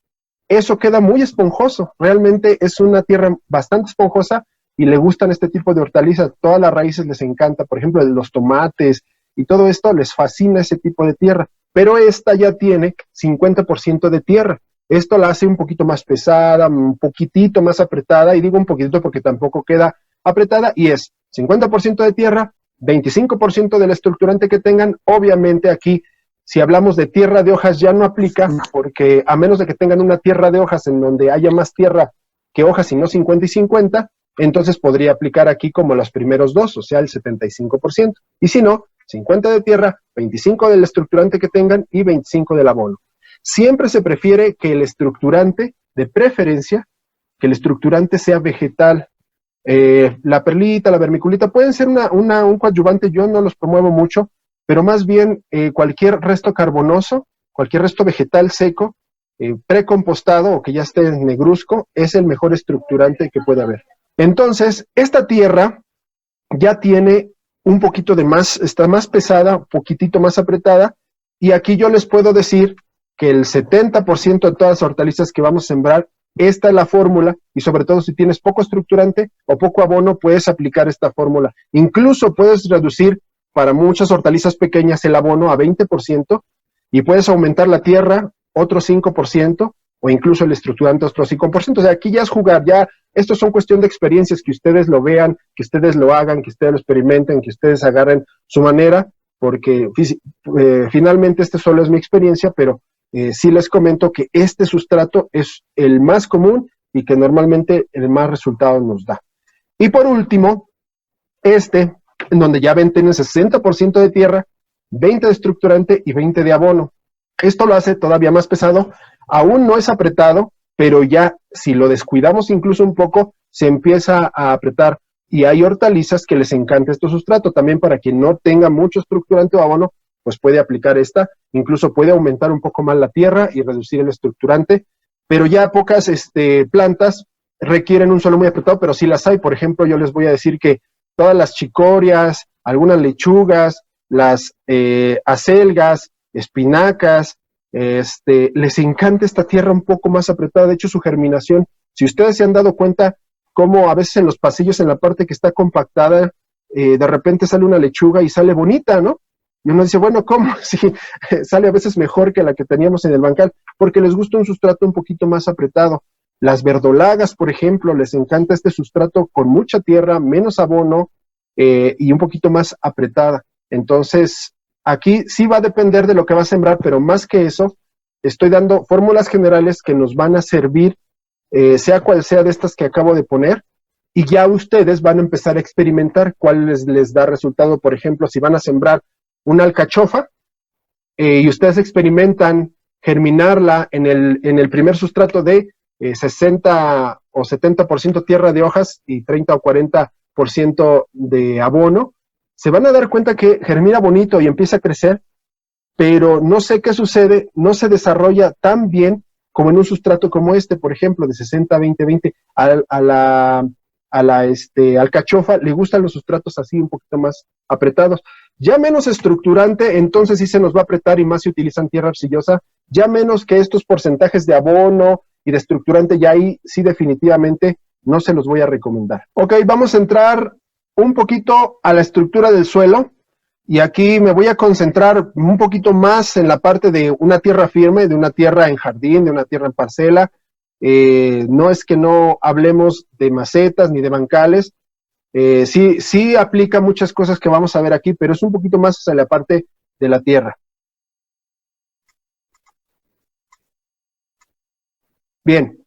eso queda muy esponjoso. Realmente es una tierra bastante esponjosa y le gustan este tipo de hortalizas. Todas las raíces les encanta, por ejemplo, los tomates y todo esto les fascina ese tipo de tierra, pero esta ya tiene 50% de tierra. Esto la hace un poquito más pesada, un poquitito más apretada, y digo un poquitito porque tampoco queda apretada, y es 50% de tierra, 25% del estructurante que tengan. Obviamente aquí, si hablamos de tierra de hojas, ya no aplica, porque a menos de que tengan una tierra de hojas en donde haya más tierra que hojas y no 50 y 50, entonces podría aplicar aquí como los primeros dos, o sea, el 75%. Y si no, 50 de tierra, 25 del estructurante que tengan y 25 del abono. Siempre se prefiere que el estructurante, de preferencia, que el estructurante sea vegetal. La perlita, la vermiculita, pueden ser un coadyuvante, yo no los promuevo mucho, pero más bien cualquier resto carbonoso, cualquier resto vegetal seco, precompostado o que ya esté negruzco, es el mejor estructurante que puede haber. Entonces, esta tierra ya tiene un poquito de más, está más pesada, un poquitito más apretada, y aquí yo les puedo decir que el 70% de todas las hortalizas que vamos a sembrar, esta es la fórmula, y sobre todo si tienes poco estructurante o poco abono, puedes aplicar esta fórmula. Incluso puedes reducir para muchas hortalizas pequeñas el abono a 20%, y puedes aumentar la tierra otro 5%, o incluso el estructurante otro 5%. O sea, aquí ya es jugar, ya esto son cuestión de experiencias, que ustedes lo vean, que ustedes lo hagan, que ustedes lo experimenten, que ustedes agarren su manera, porque finalmente este solo es mi experiencia, pero sí les comento que este sustrato es el más común y que normalmente el más resultado nos da. Y por último, en donde ya ven, tienen 60% de tierra, 20 de estructurante y 20 de abono. Esto lo hace todavía más pesado. Aún no es apretado, pero ya si lo descuidamos incluso un poco, se empieza a apretar. Y hay hortalizas que les encanta este sustrato. También para quien no tenga mucho estructurante o abono, pues puede aplicar esta. Incluso puede aumentar un poco más la tierra y reducir el estructurante. Pero ya pocas plantas requieren un suelo muy apretado, pero sí las hay. Por ejemplo, yo les voy a decir que todas las chicorias, algunas lechugas, las acelgas, espinacas, les encanta esta tierra un poco más apretada. De hecho, su germinación, si ustedes se han dado cuenta cómo a veces en los pasillos, en la parte que está compactada, de repente sale una lechuga y sale bonita, ¿no? Y uno dice, bueno, ¿cómo? Sí, sale a veces mejor que la que teníamos en el bancal, porque les gusta un sustrato un poquito más apretado. Las verdolagas, por ejemplo, les encanta este sustrato con mucha tierra, menos abono y un poquito más apretada. Entonces, aquí sí va a depender de lo que va a sembrar, pero más que eso, estoy dando fórmulas generales que nos van a servir, sea cual sea de estas que acabo de poner, y ya ustedes van a empezar a experimentar cuál les da resultado. Por ejemplo, si van a sembrar una alcachofa, y ustedes experimentan germinarla en el primer sustrato de 60 o 70% tierra de hojas y 30 o 40% de abono, se van a dar cuenta que germina bonito y empieza a crecer, pero no sé qué sucede, no se desarrolla tan bien como en un sustrato como este, por ejemplo, de 60-20-20. A la alcachofa le gustan los sustratos así un poquito más apretados. Ya menos estructurante, entonces sí se nos va a apretar y más si utilizan tierra arcillosa, ya menos que estos porcentajes de abono y de estructurante, ya ahí sí definitivamente no se los voy a recomendar. Ok, vamos a entrar un poquito a la estructura del suelo, y aquí me voy a concentrar un poquito más en la parte de una tierra firme, de una tierra en jardín, de una tierra en parcela. No es que no hablemos de macetas ni de bancales, sí aplica muchas cosas que vamos a ver aquí, pero es un poquito más hacia la parte de la tierra. Bien,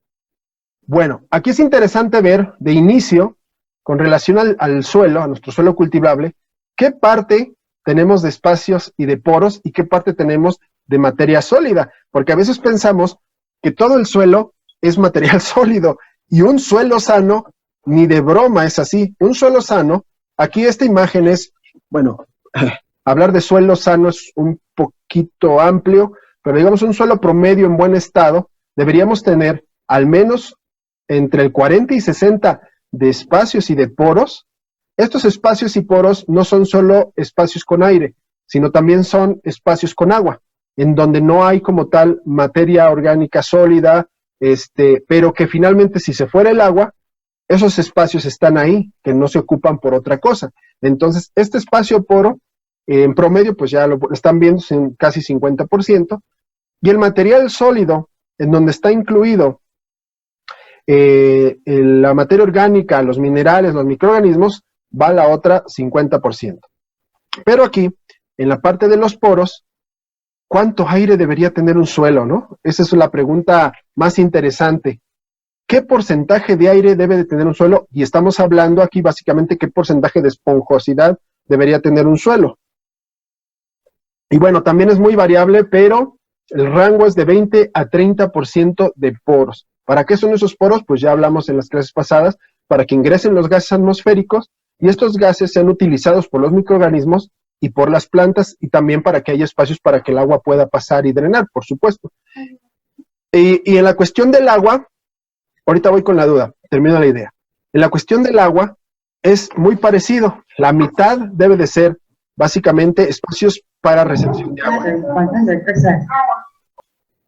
bueno, aquí es interesante ver de inicio, con relación al suelo, a nuestro suelo cultivable, qué parte tenemos de espacios y de poros y qué parte tenemos de materia sólida, porque a veces pensamos que todo el suelo es material sólido, y un suelo sano ni de broma es así. Un suelo sano, aquí esta imagen es, bueno, hablar de suelo sano es un poquito amplio, pero digamos un suelo promedio en buen estado, deberíamos tener al menos entre el 40 y 60 de espacios y de poros. Estos espacios y poros no son solo espacios con aire, sino también son espacios con agua, en donde no hay como tal materia orgánica sólida, pero que finalmente si se fuera el agua, esos espacios están ahí, que no se ocupan por otra cosa. Entonces, este espacio poro, en promedio, pues ya lo están viendo, en casi 50%, y el material sólido, en donde está incluido la materia orgánica, los minerales, los microorganismos, va a la otra 50%. Pero aquí, en la parte de los poros, ¿cuánto aire debería tener un suelo, no? Esa es la pregunta más interesante. ¿Qué porcentaje de aire debe de tener un suelo? Y estamos hablando aquí básicamente qué porcentaje de esponjosidad debería tener un suelo. Y bueno, también es muy variable, pero el rango es de 20 a 30% de poros. ¿Para qué son esos poros? Pues ya hablamos en las clases pasadas, para que ingresen los gases atmosféricos y estos gases sean utilizados por los microorganismos y por las plantas, y también para que haya espacios para que el agua pueda pasar y drenar, por supuesto. Y en la cuestión del agua, ahorita voy con la duda, termino la idea. En la cuestión del agua es muy parecido. La mitad debe de ser básicamente espacios para recepción de agua.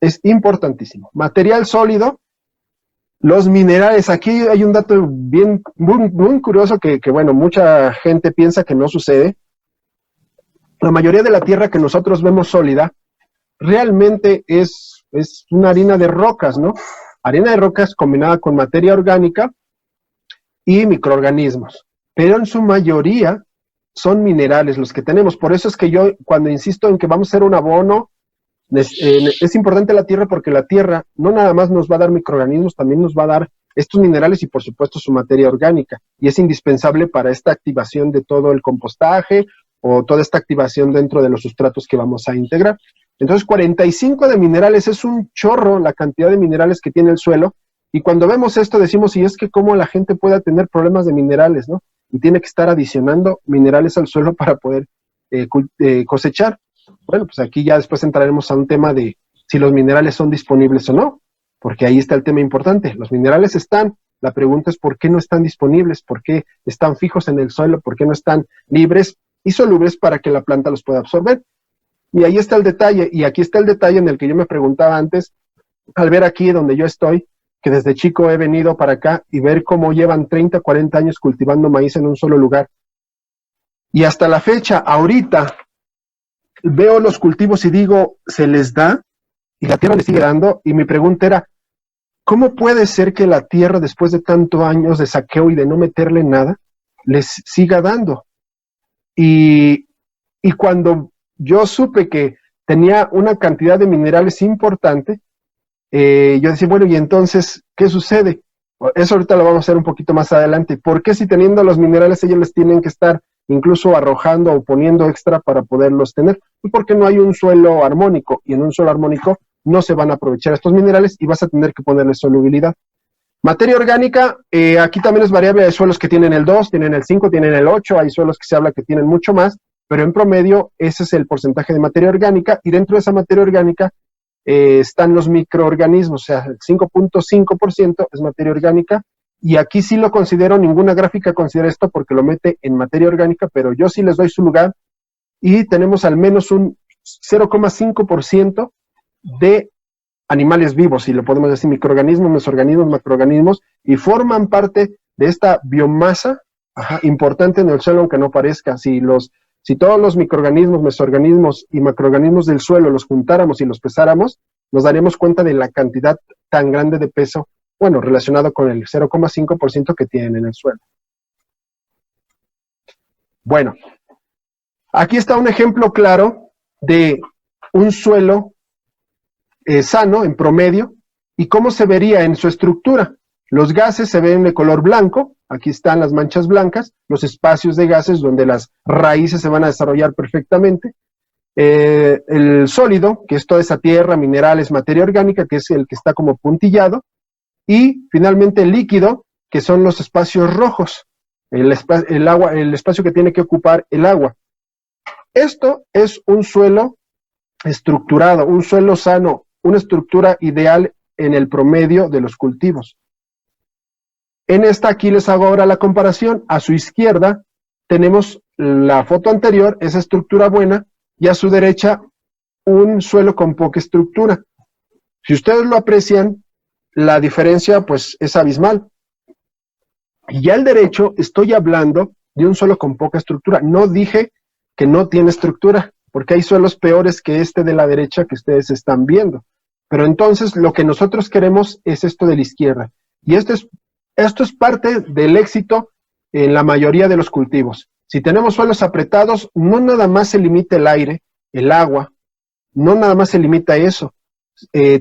Es importantísimo. Material sólido, los minerales. Aquí hay un dato muy curioso que, bueno, mucha gente piensa que no sucede. La mayoría de la tierra que nosotros vemos sólida realmente es una harina de rocas, ¿no? Harina de rocas combinada con materia orgánica y microorganismos. Pero en su mayoría son minerales los que tenemos. Por eso es que yo, cuando insisto en que vamos a hacer un abono, es importante la tierra, porque la tierra no nada más nos va a dar microorganismos, también nos va a dar estos minerales y por supuesto su materia orgánica. Y es indispensable para esta activación de todo el compostaje o toda esta activación dentro de los sustratos que vamos a integrar. Entonces 45 de minerales es un chorro la cantidad de minerales que tiene el suelo, y cuando vemos esto decimos, y es que cómo la gente pueda tener problemas de minerales, ¿no? Y tiene que estar adicionando minerales al suelo para poder cosechar. Bueno, pues aquí ya después entraremos a un tema de si los minerales son disponibles o no, porque ahí está el tema importante. Los minerales están, la pregunta es por qué no están disponibles, por qué están fijos en el suelo, por qué no están libres y solubles para que la planta los pueda absorber. Y ahí está el detalle, y aquí está el detalle en el que yo me preguntaba antes, al ver aquí donde yo estoy, que desde chico he venido para acá y ver cómo llevan 30, 40 años cultivando maíz en un solo lugar. Y hasta la fecha, ahorita, veo los cultivos y digo, ¿se les da? Y la tierra les sigue dando, y mi pregunta era, ¿cómo puede ser que la tierra, después de tantos años de saqueo y de no meterle nada, les siga dando? Y cuando yo supe que tenía una cantidad de minerales importante. Yo decía, bueno, y entonces, ¿qué sucede? Eso ahorita lo vamos a hacer un poquito más adelante. ¿Por qué si teniendo los minerales ellos les tienen que estar incluso arrojando o poniendo extra para poderlos tener? Pues porque no hay un suelo armónico, y en un suelo armónico no se van a aprovechar estos minerales y vas a tener que ponerle solubilidad. Materia orgánica, aquí también es variable, hay suelos que tienen el 2, tienen el 5, tienen el 8, hay suelos que se habla que tienen mucho más, pero en promedio ese es el porcentaje de materia orgánica, y dentro de esa materia orgánica están los microorganismos, o sea, el 5.5% es materia orgánica, y aquí sí lo considero, ninguna gráfica considera esto porque lo mete en materia orgánica, pero yo sí les doy su lugar, y tenemos al menos un 0.5% de animales vivos, si lo podemos decir, microorganismos, mesoorganismos, macroorganismos, y forman parte de esta biomasa importante en el suelo, aunque no parezca. Si todos los microorganismos, mesoorganismos y macroorganismos del suelo los juntáramos y los pesáramos, nos daríamos cuenta de la cantidad tan grande de peso, bueno, relacionado con el 0.5% que tienen en el suelo. Bueno, aquí está un ejemplo claro de un suelo sano en promedio, y cómo se vería en su estructura. Los gases se ven de color blanco, aquí están las manchas blancas, los espacios de gases donde las raíces se van a desarrollar perfectamente. El sólido, que es toda esa tierra, minerales, materia orgánica, que es el que está como puntillado, y finalmente el líquido, que son los espacios rojos, el espacio que tiene que ocupar el agua. Esto es un suelo estructurado, un suelo sano, una estructura ideal en el promedio de los cultivos. En esta aquí les hago ahora la comparación. A su izquierda tenemos la foto anterior, esa estructura buena, y a su derecha un suelo con poca estructura. Si ustedes lo aprecian, la diferencia pues es abismal. Y ya al derecho estoy hablando de un suelo con poca estructura. No dije que no tiene estructura, porque hay suelos peores que este de la derecha que ustedes están viendo. Pero entonces lo que nosotros queremos es esto de la izquierda. Y esto es parte del éxito en la mayoría de los cultivos. Si tenemos suelos apretados, no nada más se limita el aire, el agua, no nada más se limita a eso.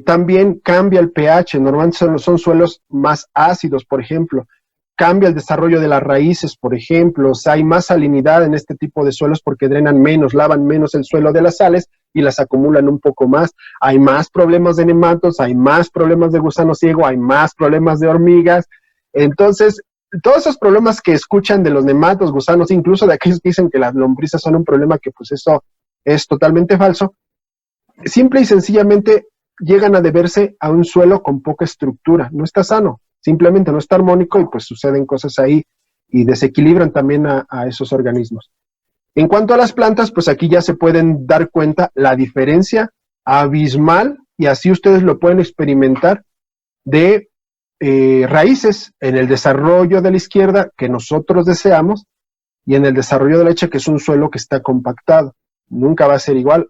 También cambia el pH, normalmente son suelos más ácidos, por ejemplo. Cambia el desarrollo de las raíces, por ejemplo. O sea, hay más salinidad en este tipo de suelos porque drenan menos, lavan menos el suelo de las sales y las acumulan un poco más. Hay más problemas de nematos, hay más problemas de gusano ciego, hay más problemas de hormigas. Entonces, todos esos problemas que escuchan de los nematos, gusanos, incluso de aquellos que dicen que las lombrices son un problema, que pues eso es totalmente falso, simple y sencillamente llegan a deberse a un suelo con poca estructura. No está sano, simplemente no está armónico, y pues suceden cosas ahí y desequilibran también a esos organismos. En cuanto a las plantas, pues aquí ya se pueden dar cuenta la diferencia abismal, y así ustedes lo pueden experimentar, de raíces en el desarrollo de la izquierda que nosotros deseamos, y en el desarrollo de la derecha, que es un suelo que está compactado. Nunca va a ser igual.